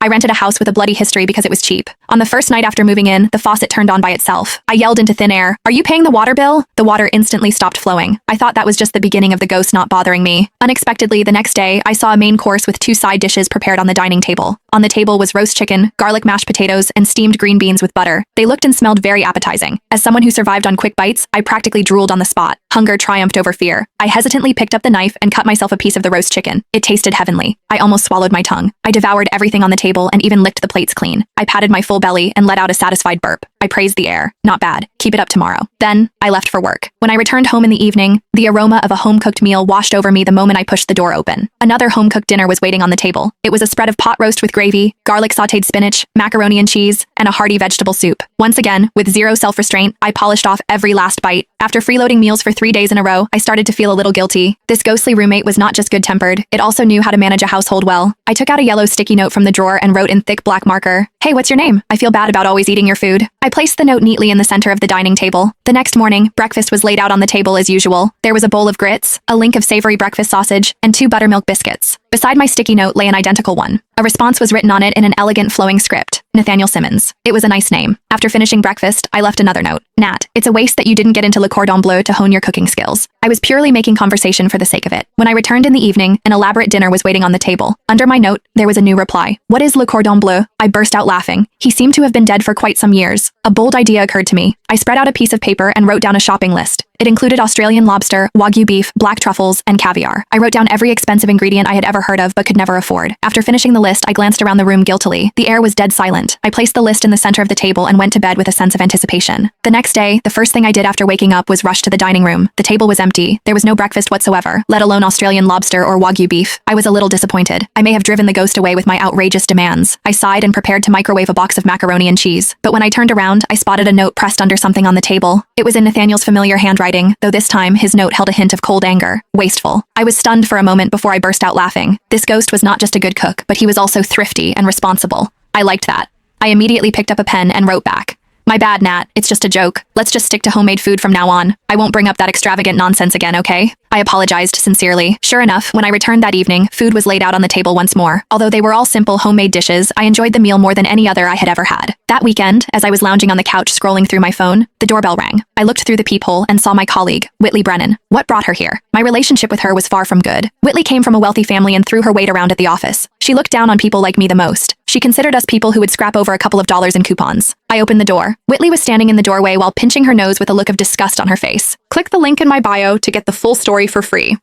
I rented a house with a bloody history because it was cheap. On the first night after moving in, the faucet turned on by itself. I yelled into thin air, "Are you paying the water bill?" The water instantly stopped flowing. I thought that was just the beginning of the ghost not bothering me. Unexpectedly, the next day, I saw a main course with 2 side dishes prepared on the dining table. On the table was roast chicken, garlic mashed potatoes, and steamed green beans with butter. They looked and smelled very appetizing. As someone who survived on quick bites, I practically drooled on the spot. Hunger triumphed over fear. I hesitantly picked up the knife and cut myself a piece of the roast chicken. It tasted heavenly. I almost swallowed my tongue. I devoured everything on the table and even licked the plates clean. I patted my full belly and let out a satisfied burp. I praised the air. Not bad. Keep it up tomorrow. Then, I left for work. When I returned home in the evening, the aroma of a home-cooked meal washed over me the moment I pushed the door open. Another home-cooked dinner was waiting on the table. It was a spread of pot roast with gravy, garlic sautéed spinach, macaroni and cheese, and a hearty vegetable soup. Once again, with zero self-restraint, I polished off every last bite. After freeloading meals for 3 days in a row, I started to feel a little guilty. This ghostly roommate was not just good-tempered, it also knew how to manage a household well. I took out a yellow sticky note from the drawer and wrote in thick black marker, "Hey, what's your name? I feel bad about always eating your food." I placed the note neatly in the center of the dining table. The next morning, breakfast was laid out on the table as usual. There was a bowl of grits, a link of savory breakfast sausage, and 2 buttermilk biscuits. Beside my sticky note lay an identical one. A response was written on it in an elegant flowing script. Nathaniel Simmons. It was a nice name. After finishing breakfast, I left another note. Nat, it's a waste that you didn't get into Le Cordon Bleu to hone your cooking skills. I was purely making conversation for the sake of it. When I returned in the evening, an elaborate dinner was waiting on the table. Under my note, there was a new reply. "What is Le Cordon Bleu?" I burst out laughing. He seemed to have been dead for quite some years. A bold idea occurred to me. I spread out a piece of paper and wrote down a shopping list. It included Australian lobster, Wagyu beef, black truffles, and caviar. I wrote down every expensive ingredient I had ever heard of but could never afford. After finishing the list, I glanced around the room guiltily. The air was dead silent. I placed the list in the center of the table and went to bed with a sense of anticipation. The next day, the first thing I did after waking up was rush to the dining room. The table was empty. There was no breakfast whatsoever, let alone Australian lobster or Wagyu beef. I was a little disappointed. I may have driven the ghost away with my outrageous demands. I sighed and prepared to microwave a box of macaroni and cheese. But when I turned around, I spotted a note pressed under something on the table. It was in Nathaniel's familiar handwriting, though this time his note held a hint of cold anger. Wasteful. I was stunned for a moment before I burst out laughing. This ghost was not just a good cook, but he was also thrifty and responsible. I liked that. I immediately picked up a pen and wrote back. "My bad, Nat. It's just a joke. Let's just stick to homemade food from now on. I won't bring up that extravagant nonsense again, okay?" I apologized sincerely. Sure enough, when I returned that evening, food was laid out on the table once more. Although they were all simple homemade dishes, I enjoyed the meal more than any other I had ever had. That weekend, as I was lounging on the couch scrolling through my phone, the doorbell rang. I looked through the peephole and saw my colleague, Whitley Brennan. What brought her here? My relationship with her was far from good. Whitley came from a wealthy family and threw her weight around at the office. She looked down on people like me the most. She considered us people who would scrap over a couple of dollars in coupons. I opened the door. Whitley was standing in the doorway while pinching her nose with a look of disgust on her face. "Click the link in my bio to get the full story for free."